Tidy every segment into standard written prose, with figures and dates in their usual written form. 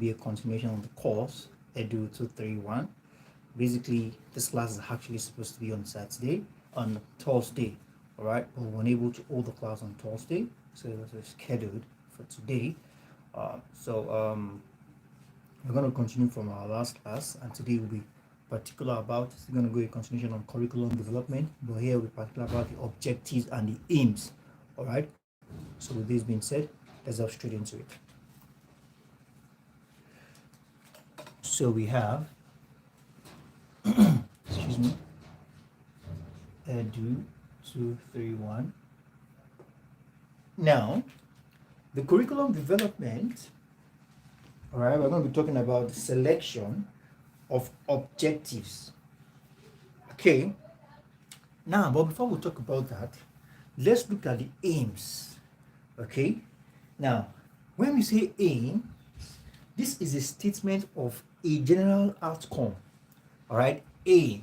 be a continuation of the course EDU231. Basically, this class is actually supposed to be on Saturday, on Thursday, all right, but we weren't able to hold the class on Thursday, so it was scheduled for today. We're going to continue from our last class, and today will be particular about, it's going to go a continuation on curriculum development, but here we're particular about the objectives and the aims, all right. So with this being said, let's dive straight into it. So we have excuse me, EDU231. Now, the curriculum development, all right, we're going to be talking about the selection of objectives. Okay, now, but before we talk about that, let's look at the aims. Okay, now, when we say aim, this is a statement of a general outcome. All right, a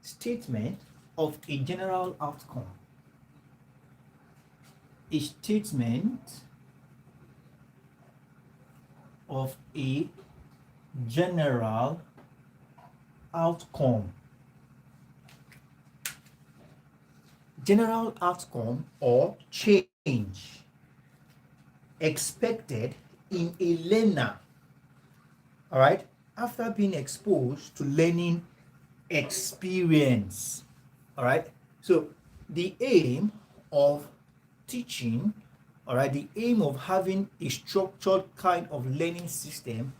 statement of a general outcome. A statement of a general outcome. General outcome or change expected in a learner, all right, after being exposed to learning experience. All right, so the aim of teaching, all right, the aim of having a structured kind of learning system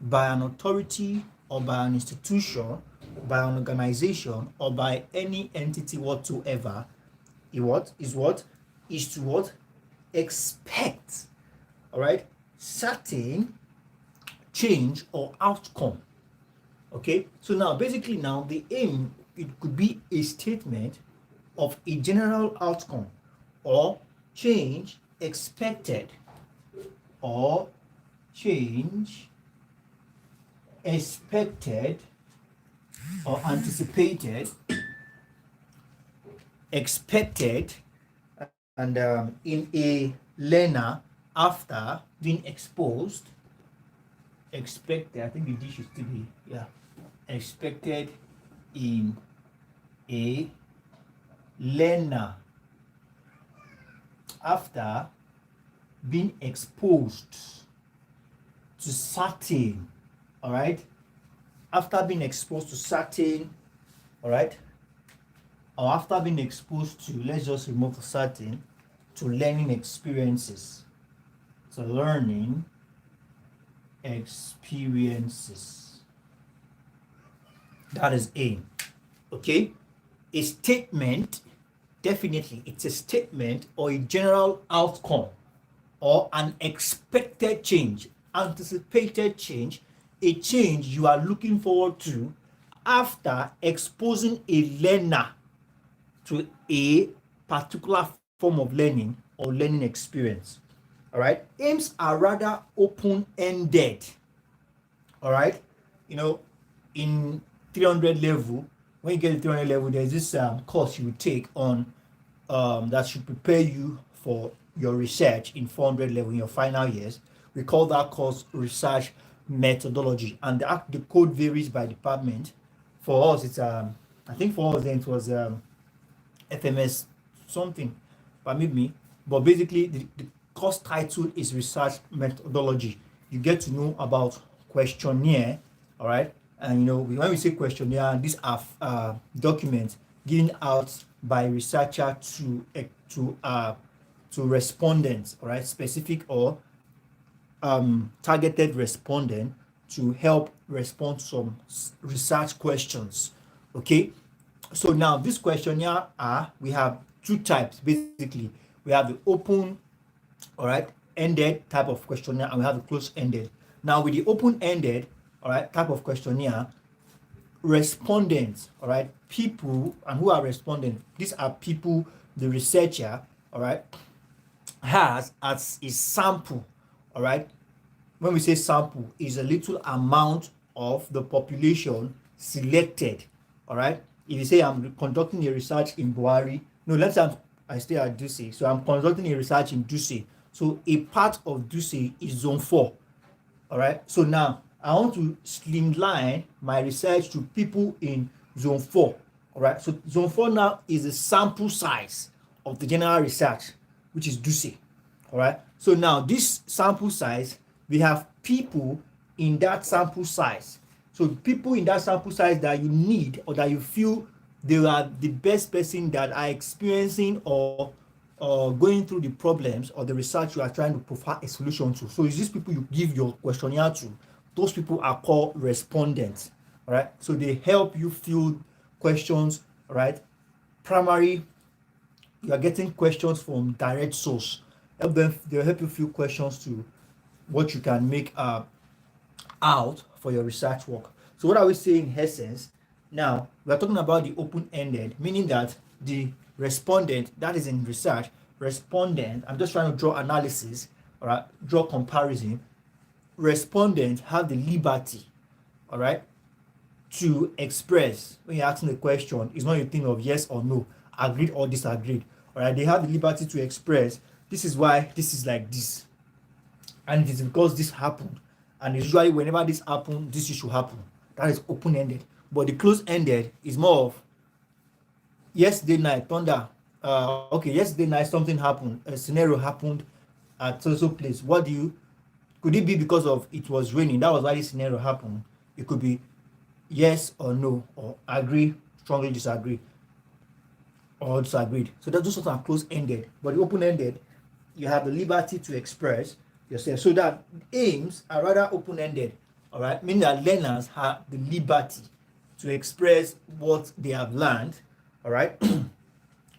by an authority or by an institution, by an organization, or by any entity whatsoever, is to expect, all right, certain change or outcome. Okay, so now basically now the aim, it could be a statement of a general outcome or change expected or change expected or anticipated, expected, and in a learner after being exposed. Expected, I think the D should still be, yeah, expected in a learner after being exposed to certain, all right, after being exposed to certain, all right, or after being exposed to, let's just remove the certain, to learning experiences, to learning experiences. That is aim. Okay, a statement, definitely it's a statement or a general outcome or an expected change, anticipated change, a change you are looking forward to after exposing a learner to a particular form of learning or learning experience. All right, aims are rather open-ended. All right, you know, in 300 level, when you get to 300 level, there's this course you will take on that should prepare you for your research in 400 level in your final years. We call that course research methodology, and the code varies by department. For us, it's I think for us then it was FMS something, permit me, but basically the course title is research methodology. You get to know about questionnaire, all right, and you know, when we say questionnaire, these are documents given out by researcher to respondents, all right, specific or targeted respondent to help respond to some research questions. Okay, so now this questionnaire we have two types basically. We have the open, all right, ended type of questionnaire, and we have the closed-ended. Now with the open-ended, all right, type of questionnaire, respondents, all right, people, and who are responding, these are people the researcher, all right, has as a sample, all right. When we say sample, is a little amount of the population selected, all right. If you say I'm conducting a research in Buhari, no, let's say I stay at Duse, so I'm conducting a research in Duse. So a part of Duse is zone 4. All right. So now I want to streamline my research to people in zone 4. All right. So zone 4 now is the sample size of the general research, which is DUSE. All right. So now this sample size, we have people in that sample size. So people in that sample size that you need or that you feel they are the best person that are experiencing or going through the problems or the research you are trying to provide a solution to. So it's these people you give your questionnaire to. Those people are called respondents. All right. So they help you fill questions. All right. Primary, you are getting questions from direct source. They'll help you fill questions to what you can make out for your research work. So what are we saying in essence? Now we're talking about the open-ended, meaning that the respondent that is in research, respondent, I'm just trying to draw analysis, all right, draw comparison. Respondents have the liberty, all right, to express when you're asking a question. It's not a thing of yes or no, agreed or disagreed. All right, they have the liberty to express this is why this is like this, and it is because this happened. And usually, whenever this happens, this should happen. That is open-ended. But the closed-ended is more of yesterday night, thunder. Okay, yesterday night something happened. A scenario happened at so place. Could it be because of it was raining? That was why this scenario happened. It could be yes or no, or agree, strongly disagree, or disagreed. So those sorts are closed-ended. But the open-ended, you have the liberty to express yourself. So that aims are rather open-ended, all right, meaning that learners have the liberty to express what they have learned, all right.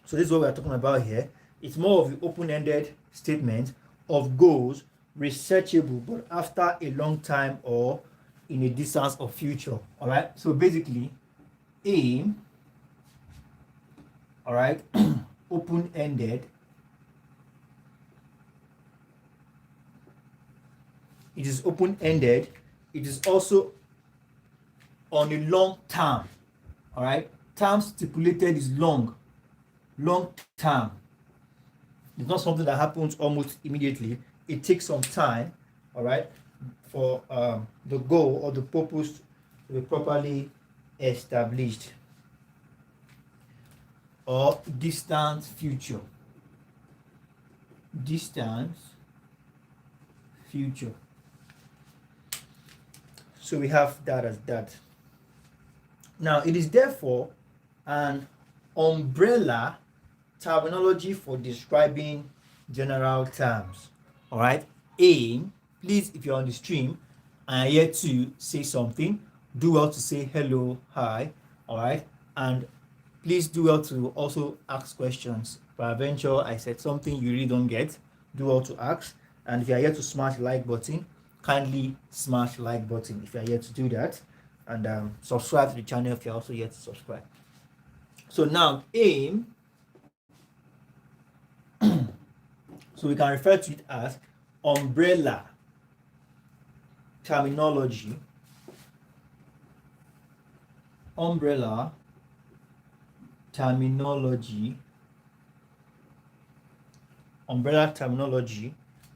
So this is what we're talking about here. It's more of the open-ended statement of goals researchable, but after a long time or in a distance of future, all right. So basically, aim, all right, open-ended. It is open-ended. It is also on a long term. All right. Term stipulated is long term. It's not something that happens almost immediately. It takes some time. All right. For the goal or the purpose to be properly established. Or distant future. Distant future. So we have that as that. Now, it is therefore an umbrella terminology for describing general terms. All right. Aim, please, if you're on the stream and are here to say something, do well to say hello, hi. All right. And please do well to also ask questions. Peradventure, I said something you really don't get, do well to ask. And if you are here to smash the like button, kindly smash the like button if you are here to do that, and subscribe to the channel if you're also here to subscribe. So now aim, so we can refer to it as umbrella terminology. Umbrella terminology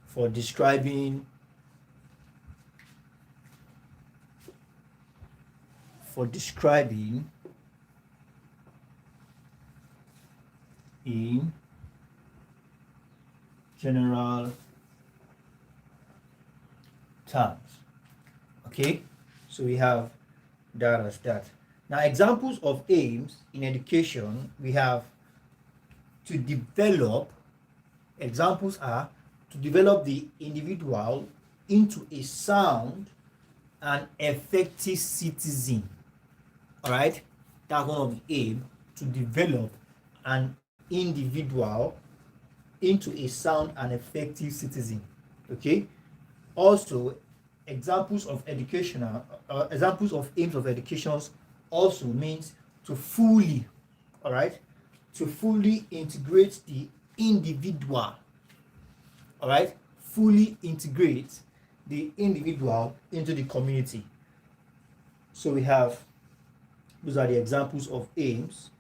for describing in general terms. Okay, so we have that as that. Now, examples of aims in education, we have to develop. Examples are to develop the individual into a sound and effective citizen. All right, that's one of the aim, to develop an individual into a sound and effective citizen. Okay. Also, examples of examples of aims of educations also means to fully, all right, to fully integrate the individual. All right, fully integrate the individual into the community. So we have, those are the examples of aims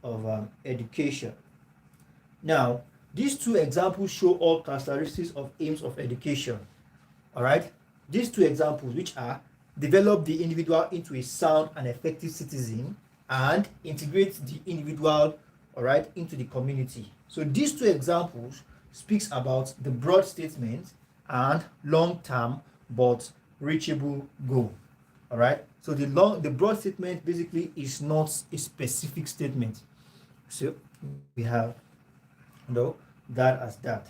of education. Now, these two examples show all characteristics of aims of education. All right, these two examples, which are develop the individual into a sound and effective citizen and integrate the individual, all right, into the community. So these two examples speaks about the broad statement and long-term but reachable goal. All right. So the broad statement basically is not a specific statement. So we have that as that.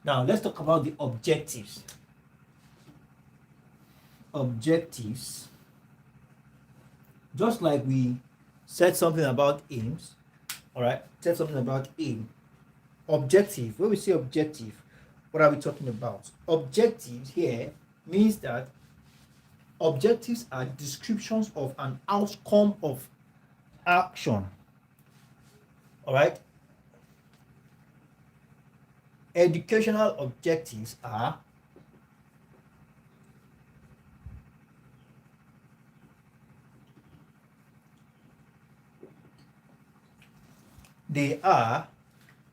Now let's talk about the objectives. Objectives, just like we said something about aims, all right, said something about aim. Objective, when we say objective, what are we talking about? Objectives here means that objectives are descriptions of an outcome of action, all right. Educational objectives are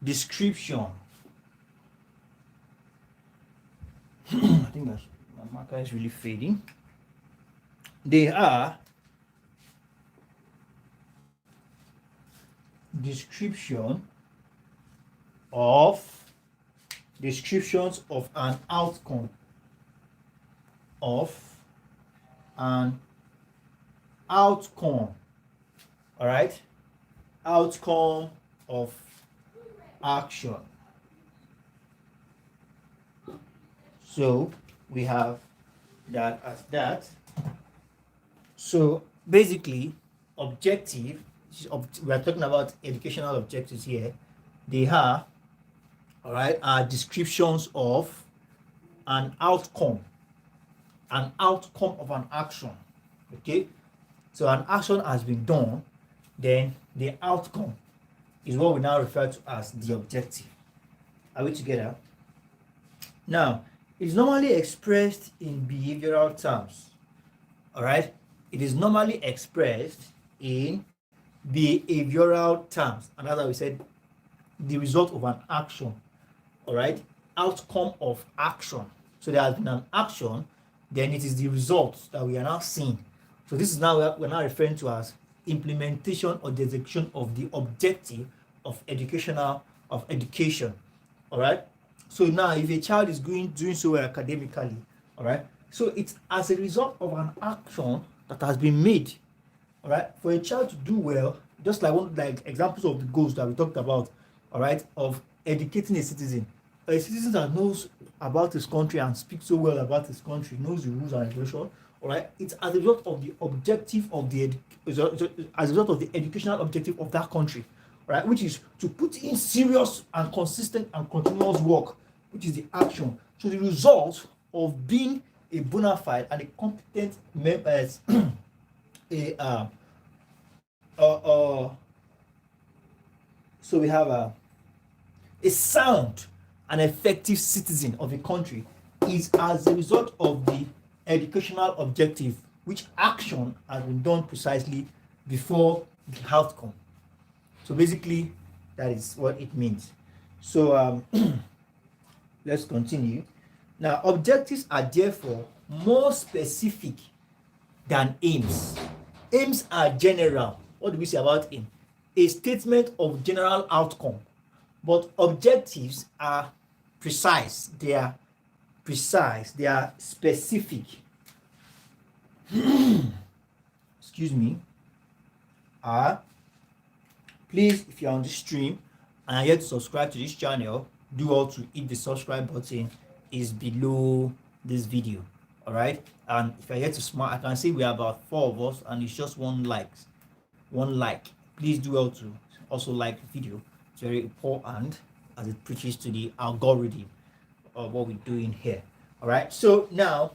description. I think that's, my marker is really fading. They are descriptions of an outcome all right, outcome of action. So we have that as that. So basically, objective, we are talking about educational objectives here. They are, all right, are descriptions of an outcome of an action. Okay, so an action has been done, then the outcome is what we now refer to as the objective. Are we together? Now, it's normally expressed in behavioral terms. All right, it is normally expressed in behavioral terms, and as we said, the result of an action. All right, outcome of action. So there has been an action, then it is the result that we are now seeing. So this is now we're now referring to as implementation or the execution of the objective of education. All right. So now if a child is doing so well academically, all right, so it's as a result of an action that has been made. All right, for a child to do well, just like examples of the goals that we talked about, all right, of educating a citizen that knows about his country and speaks so well about his country, knows the rules and regulations. All right, it's as a result of the objective of as a result of the educational objective of that country, right, which is to put in serious and consistent and continuous work, which is the action. So the result of being a bona fide and a competent member, so we have a sound and effective citizen of a country is as a result of the educational objective, which action has been done precisely before the outcome. So basically, that is what it means. So let's continue. Now, objectives are therefore more specific than aims. Aims are general. What do we say about aim? A statement of general outcome. But objectives are precise. They are precise. They are specific. Excuse me. Please, if you're on the stream and are yet to subscribe to this channel, do all to hit the subscribe button is below this video. All right, and if you're yet to smile, I can see we are about 4 of us and it's just one like. Please do all to also like the video. It's very important as it preaches to the algorithm of what we're doing here. All right, so now,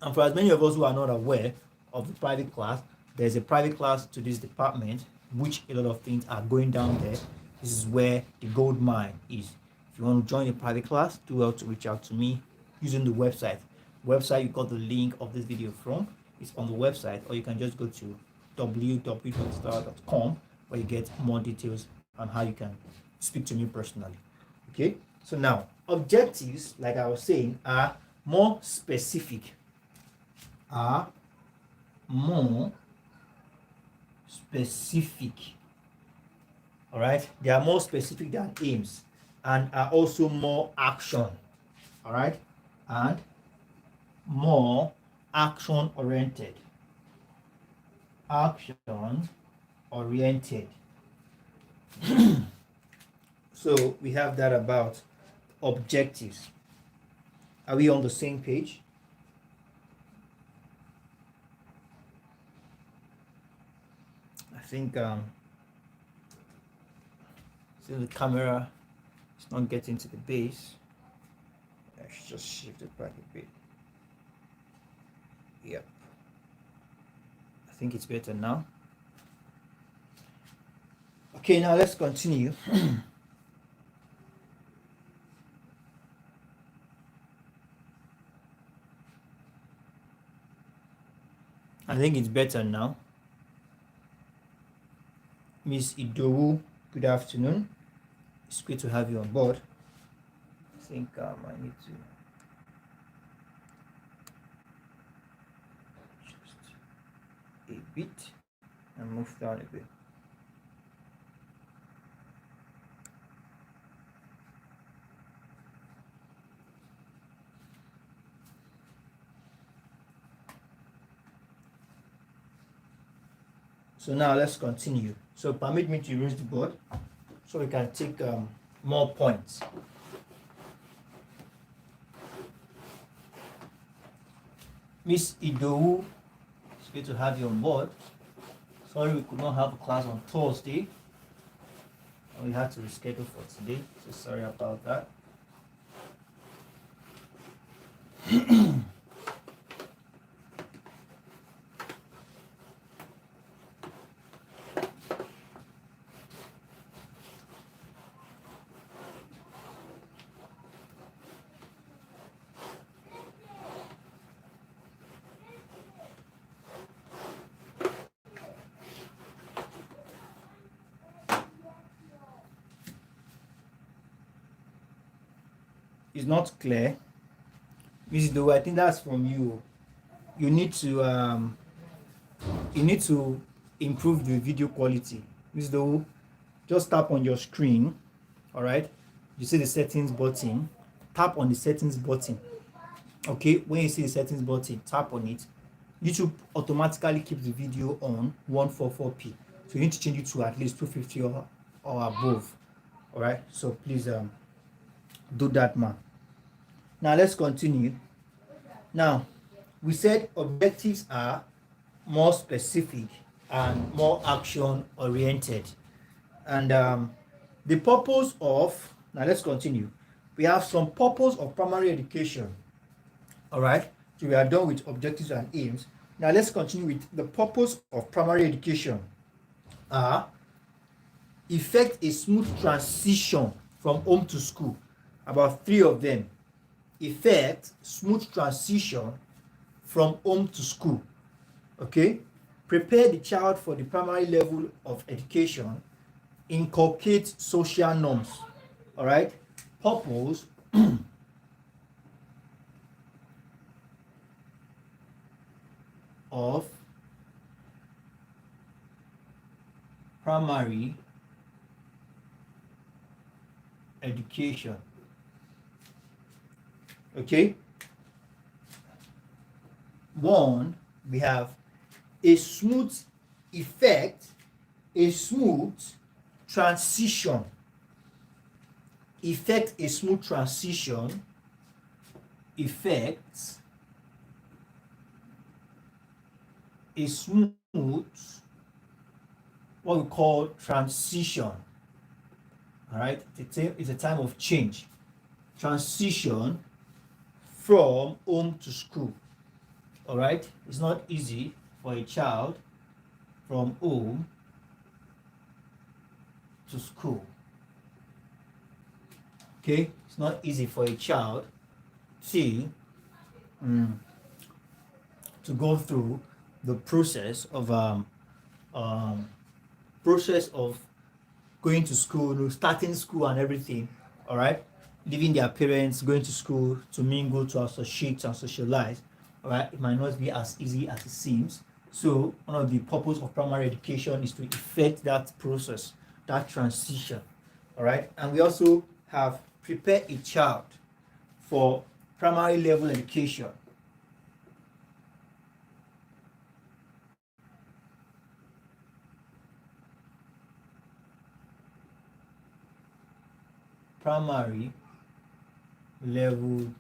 and for as many of us who are not aware of the private class, there's a private class to this department, which a lot of things are going down there. This is where the gold mine is. If you want to join a private class, do well to reach out to me using the website. You got the link of this video from. It's on the website, or you can just go to www.star.com where you get more details on how you can speak to me personally. Okay, so now objectives, like I was saying, are more specific. Are more specific. All right, they are more specific than aims and are also more action. All right, and more action oriented. Action oriented. So we have that about objectives. Are we on the same page? I think so the camera is not getting to the base. I should just shift it back a bit. Yep. I think it's better now. Okay, now let's continue. I think it's better now. Miss EDU231, good afternoon. It's great to have you on board. I think I need to just a bit and move down a bit. So now let's continue. So permit me to erase the board so we can take more points. Miss EDU231, it's good to have you on board. Sorry we could not have a class on Thursday. We had to reschedule for today, so sorry about that. It's not clear. Miss Do, I think that's from you. You need to improve the video quality. Miss Do, just tap on your screen. All right. You see the settings button. Tap on the settings button. Okay. When you see the settings button, tap on it. YouTube automatically keeps the video on 144p. So you need to change it to at least 250 or above. All right. So please do that, man. Now let's continue. Now we said objectives are more specific and more action oriented, and the purpose of, now let's continue. We have some purpose of primary education. All right, so we are done with objectives and aims. Now let's continue with the purpose of primary education. Effect a smooth transition from home to school. About 3 of them. Effect smooth transition from home to school. Okay, prepare the child for the primary level of education. Inculcate social norms. All right, purpose of primary education. Okay, 1, we have a smooth effect, a smooth transition. Effect a smooth transition. Effect a smooth, what we call transition. All right, it's a time of change. Transition from home to school. All right, it's not easy for a child from home to school. Okay, it's not easy for a child to go through the process of going to school, starting school and everything. All right, leaving their parents, going to school to mingle, to associate and socialize. All right, it might not be as easy as it seems. So one of the purpose of primary education is to effect that process, that transition. All right, and we also have prepared a child for primary level education. Primary level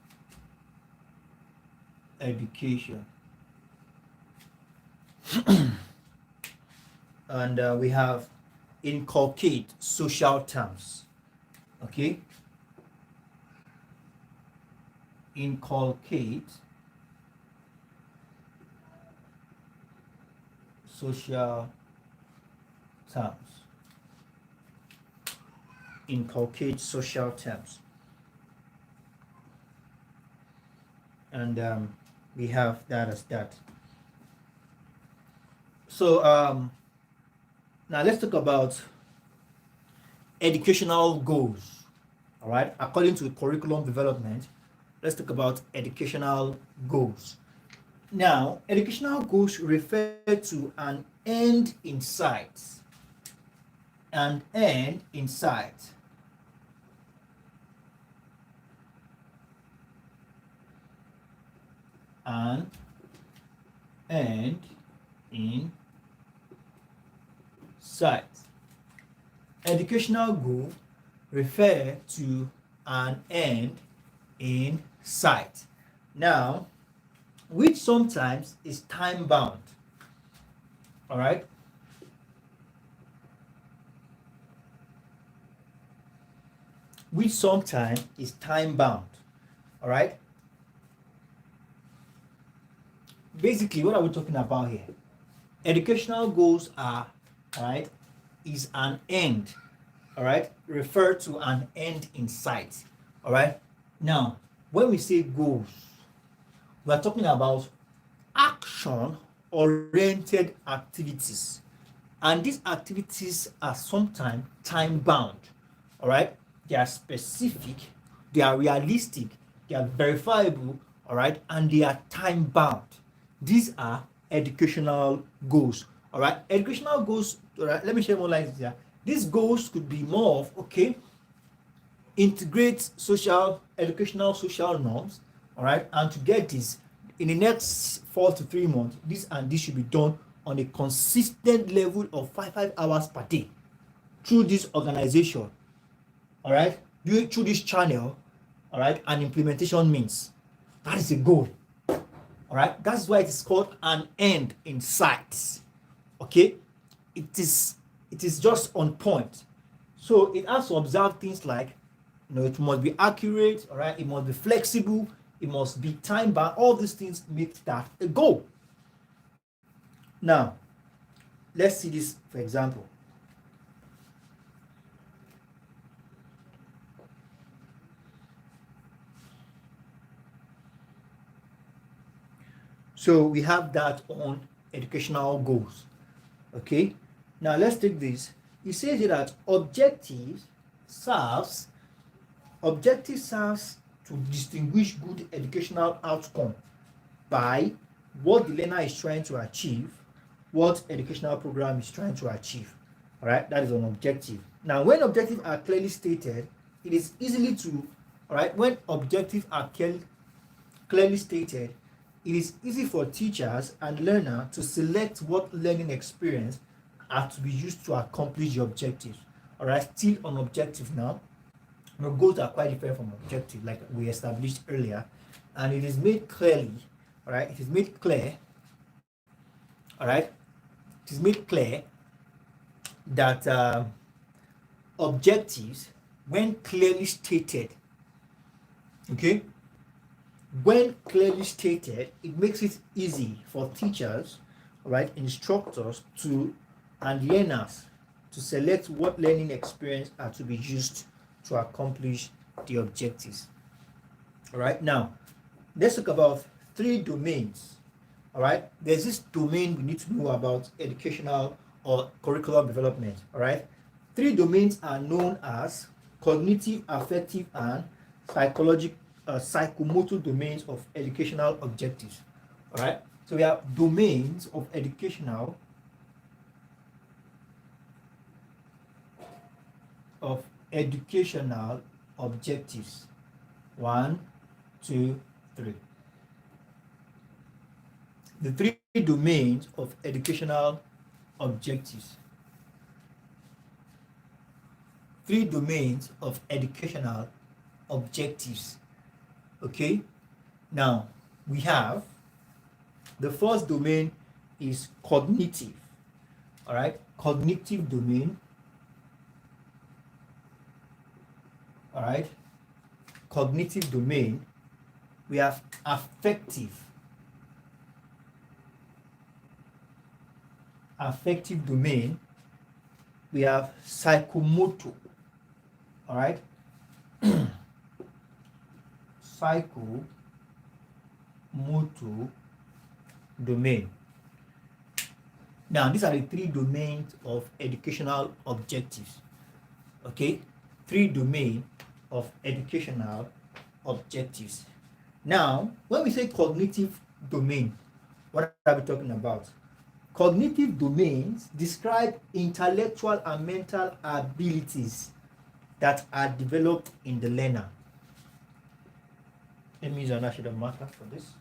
education. And we have inculcate social terms. Okay, inculcate social terms. Inculcate social terms. And we have that as that. So now let's talk about educational goals. All right, according to curriculum development, let's talk about educational goals. Now, educational goals refer to an end in sight. An end in sight. An end in sight. Educational goal refer to an end in sight. Now, which sometimes is time bound. All right. Which sometimes is time bound. All right. Basically, what are we talking about here? Educational goals are, all right, is an end, all right, refer to an end in sight. All right. Now, when we say goals, we are talking about action oriented activities, and these activities are sometimes time bound. All right, they are specific, they are realistic, they are verifiable, all right, and they are time bound. These are educational goals. All right, educational goals. All right, let me share more lines here. These goals could be more of, okay, integrate educational social norms. All right, and to get this in the next 4 to 3 months, this and this should be done on a consistent level of 5 hours per day through this organization. All right, do it through this channel. All right, and implementation means that is a goal. All right, that's why it is called an end in sight. Okay, it is just on point. So it has to observe things like, it must be accurate. All right, it must be flexible, it must be time bound. All these things make that a goal. Now, let's see this for example. So we have that on educational goals. Okay, now let's take this. It says here that objective serves to distinguish good educational outcome by what the learner is trying to achieve, what educational program is trying to achieve. All right, that is an objective. Now, when objectives are clearly stated, it is easily to, all right, when objectives are clearly stated, it is easy for teachers and learners to select what learning experience are to be used to accomplish the objectives. All right, still on objective now. Goals are quite different from objective, like we established earlier, and it is made clearly. All right, it is made clear. All right, it is made clear that objectives, when clearly stated, okay, when clearly stated, it makes it easy for teachers, right, instructors and learners to select what learning experience are to be used to accomplish the objectives. All right, now let's talk about 3 domains. All right, there's this domain we need to know about educational or curriculum development. All right, 3 domains are known as cognitive, affective, and psychomotor domains of educational objectives. All right. So we have domains of educational objectives. 1, 2, 3. The three domains of educational objectives. Three domains of educational objectives. Okay. Now we have the first domain is cognitive. All right. Cognitive domain. All right. Cognitive domain. We have affective domain. We have psychomotor. All right. Psychomotor domain. Now these are the three domains of educational objectives. Okay, three domains of educational objectives. Now when we say cognitive domain, what are we talking about? Cognitive domains describe intellectual and mental abilities that are developed in the learner. Let me use another shade of marker for this.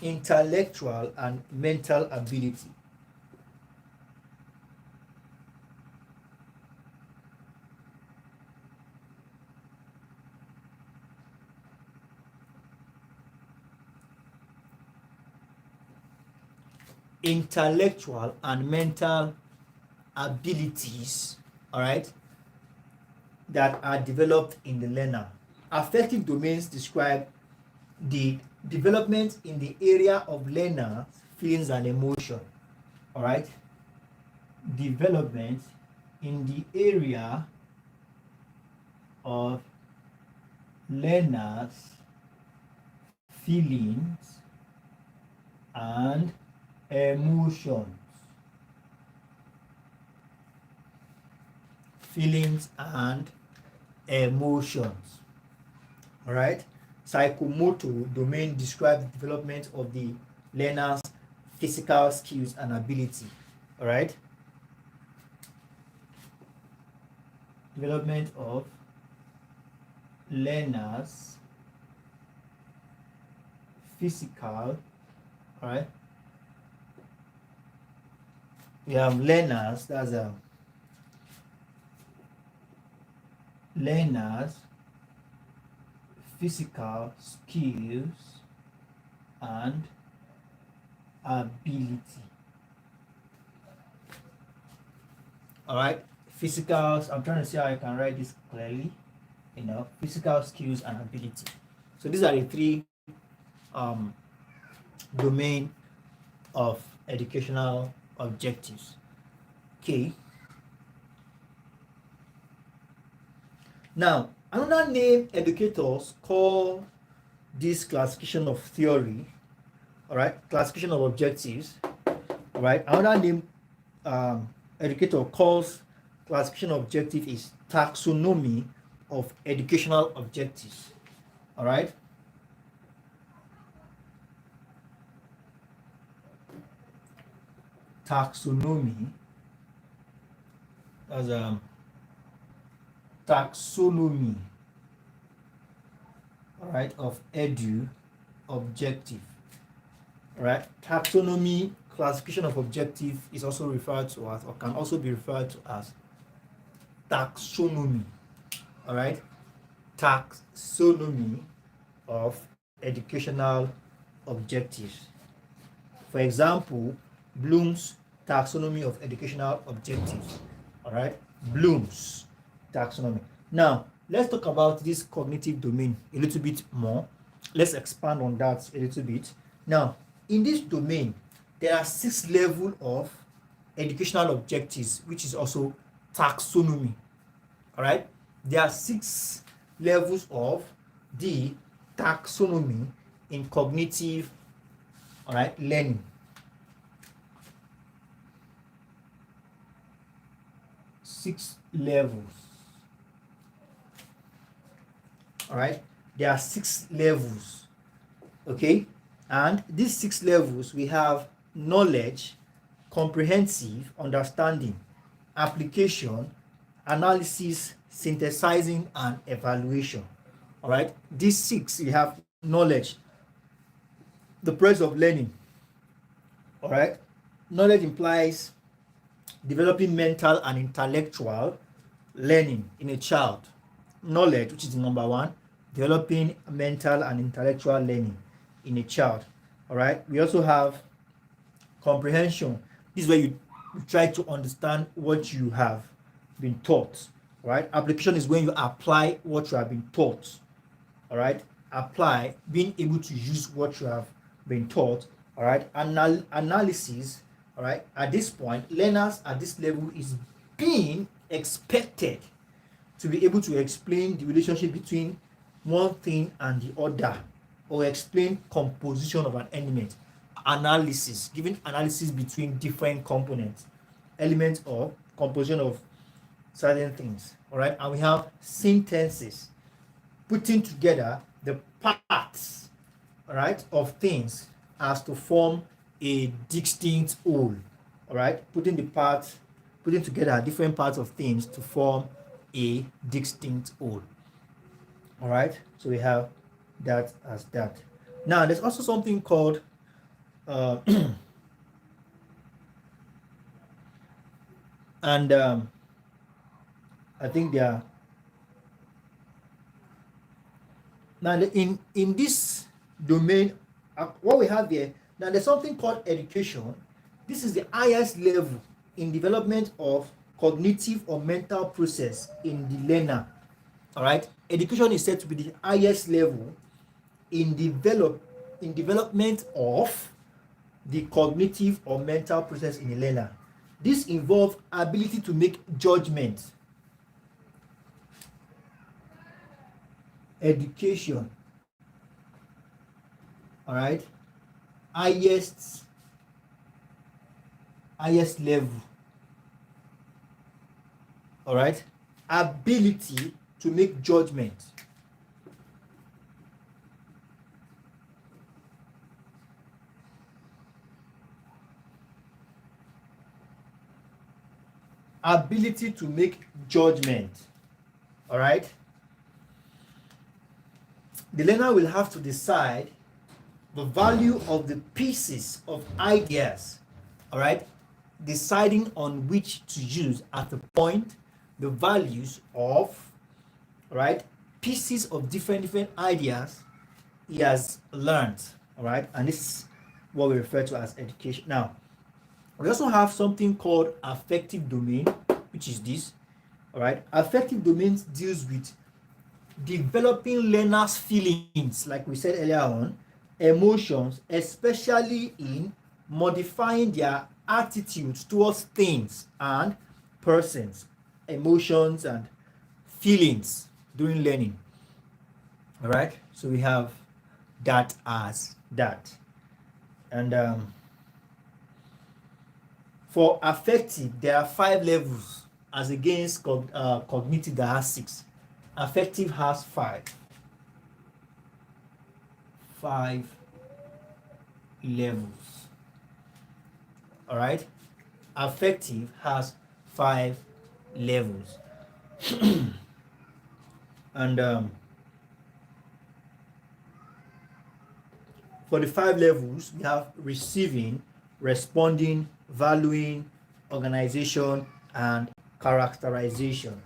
Intellectual and mental ability. Intellectual and mental abilities, all right, that are developed in the learner. Affective domains describe the development in the area of learner feelings and emotion. All right, development in the area of learners feelings and emotions. Feelings and emotions. All right. Psychomotor domain describes the development of the learner's physical skills and ability. All right. Development of learners physical. All right. We have learners. That's learners physical skills and ability. All right, physicals. I'm trying to see how I can write this clearly. Physical skills and ability. So these are the three domain of educational objectives. Okay. Now, another name educators call this classification of theory, all right, classification of objectives, all right. Another name educator calls classification of objective is taxonomy of educational objectives, all right. Taxonomy as taxonomy, all right, of edu objective. All right, taxonomy classification of objective is also referred to as, or can also be referred to as, taxonomy. All right, taxonomy of educational objectives. For example, Bloom's taxonomy of educational objectives. All right, Bloom's taxonomy. Now, let's talk about this cognitive domain a little bit more. Let's expand on that a little bit. Now, in this domain, there are 6 levels of educational objectives, which is also taxonomy. All right, there are 6 levels of the taxonomy in cognitive, all right, learning. 6 levels All right, there are 6 levels. Okay, and these 6 levels, we have knowledge, comprehensive understanding, application, analysis, synthesizing, and evaluation. All right, these 6, we have knowledge, the process of learning. All right, knowledge implies developing mental and intellectual learning in a child. Knowledge, which is the number one, developing mental and intellectual learning in a child. All right, we also have comprehension. This is where you try to understand what you have been taught. All right, application is when you apply what you have been taught. All right, apply, being able to use what you have been taught. All right, analysis. All right, at this point, learners at this level is being expected to be able to explain the relationship between one thing and the other, or explain composition of an element. Analysis, giving analysis between different components, elements, or composition of certain things. All right, and we have synthesis, putting together the parts, all right, of things as to form a distinct whole. All right, putting together different parts of things to form a distinct whole. All right, so we have that as that. Now there's also something called uh, and I think there are now in this domain, what we have here now, there's something called education. This is the highest level in development of cognitive or mental process in the learner. All right, education is said to be the highest level in development of the cognitive or mental process in a learner. This involves ability to make judgment. Education, all right, highest level. All right, ability to make judgment. Ability to make judgment. All right, the learner will have to decide the value of the pieces of ideas. All right, deciding on which to use at the point, the values of, right, pieces of different ideas he has learned. All right, and this is what we refer to as education. Now we also have something called affective domain, which is this. All right, affective domains deals with developing learners feelings, like we said earlier on, emotions, especially in modifying their attitudes towards things and persons, emotions and feelings during learning. All right, so we have that as that. And for affective, there are 5 levels, as against cognitive that has 6. Affective has 5 levels. All right, affective has 5 levels. And for the 5 levels, we have receiving, responding, valuing, organization, and characterization.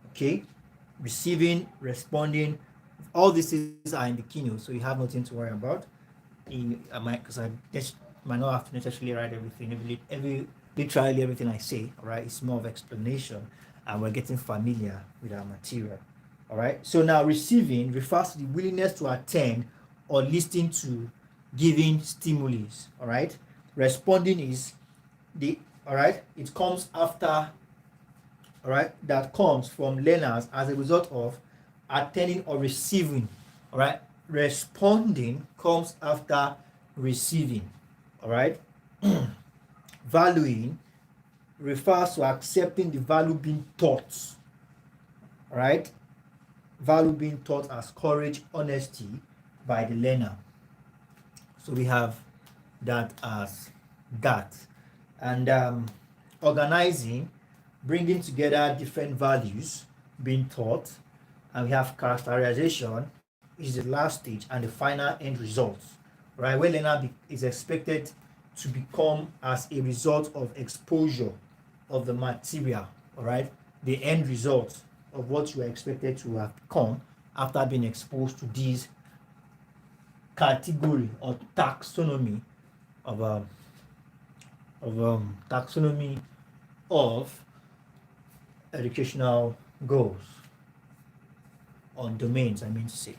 Okay, receiving, responding, all these things are in the keynote, so you have nothing to worry about. Because I just might not have to necessarily write everything, literally everything I say. All right, it's more of explanation, and we're getting familiar with our material. All right, so now receiving refers to the willingness to attend or listen to giving stimulus. All right, responding is it comes after. All right, that comes from learners as a result of attending or receiving. All right, responding comes after receiving. All right, valuing refers to accepting the value being taught. All right, value being taught as courage, honesty by the learner. So we have that as that. And organizing, bringing together different values being taught. And we have characterization, which is the last stage and the final end result, right? Where learner is expected to become as a result of exposure of the material, all right? The end result of what you are expected to have become after being exposed to these category or taxonomy of taxonomy of educational goals on domains, I mean to say.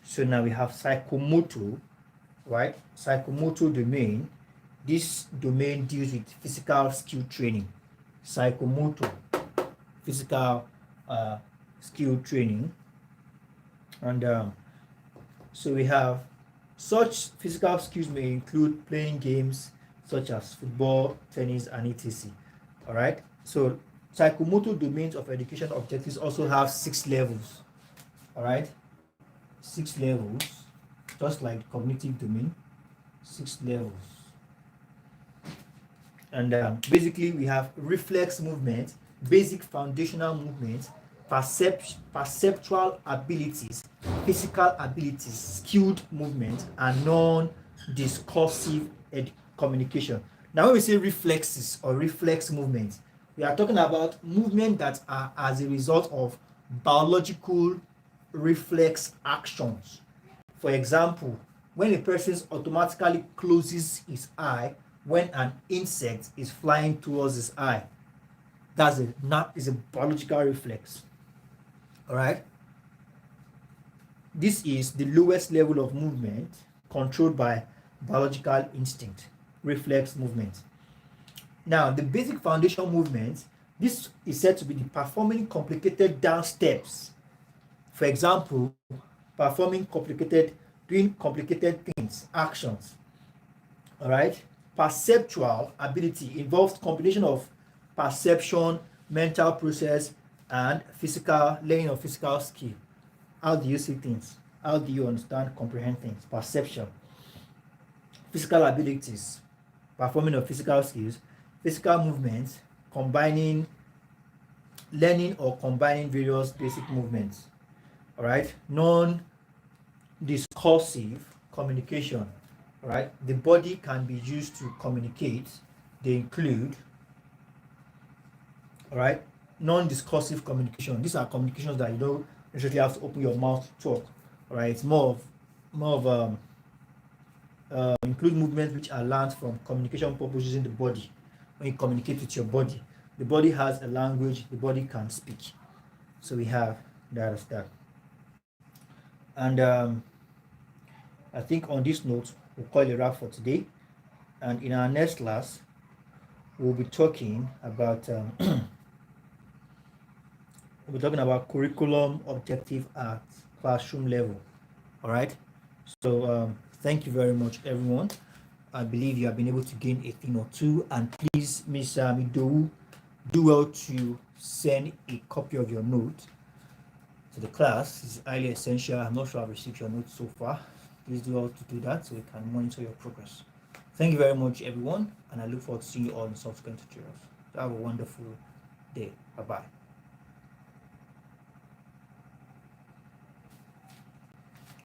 So now we have psychomotor, right? Psychomotor domain. This domain deals with physical skill training. Psychomotor, physical skill training. And so we have such physical skills may include playing games such as football, tennis, and etc. All right. So psychomotor domains of education objectives also have 6 levels. All right, 6 levels, just like the cognitive domain, 6 levels. And basically, we have reflex movement, basic foundational movement, perceptual abilities, physical abilities, skilled movement, and non-discursive communication. Now, when we say reflexes or reflex movements, we are talking about movement that are as a result of biological reflex actions. For example, when a person automatically closes his eye when an insect is flying towards his eye, that's a biological reflex. All right. This is the lowest level of movement controlled by biological instinct, reflex movement. Now, the basic foundation movement, this is said to be the performing complicated down steps. For example, doing complicated things, actions. All right. Perceptual ability involves combination of perception, mental process, and physical learning of physical skill. How do you see things? How do you understand, comprehend things? Perception. Physical abilities, performing of physical skills, physical movements, learning or combining various basic movements. All right, non-discursive communication. All right, the body can be used to communicate. They include, all right, non-discursive communication. These are communications that you don't necessarily have to open your mouth to talk. All right, it's more of include movements which are learned from communication purposes in the body. When you communicate with your body, the body has a language. The body can speak. So we have that as that. And I think on this note, we'll call it a wrap for today. And in our next class, we'll be talking about curriculum objective at classroom level. All right. So thank you very much, everyone. I believe you have been able to gain a thing or two. And please, Miss Mido, do well to send a copy of your note to the class. It's highly essential. I'm not sure I've received your notes so far. Please do well to do that so we can monitor your progress. Thank you very much, everyone, and I look forward to seeing you all in subsequent tutorials. Have a wonderful day. Bye-bye.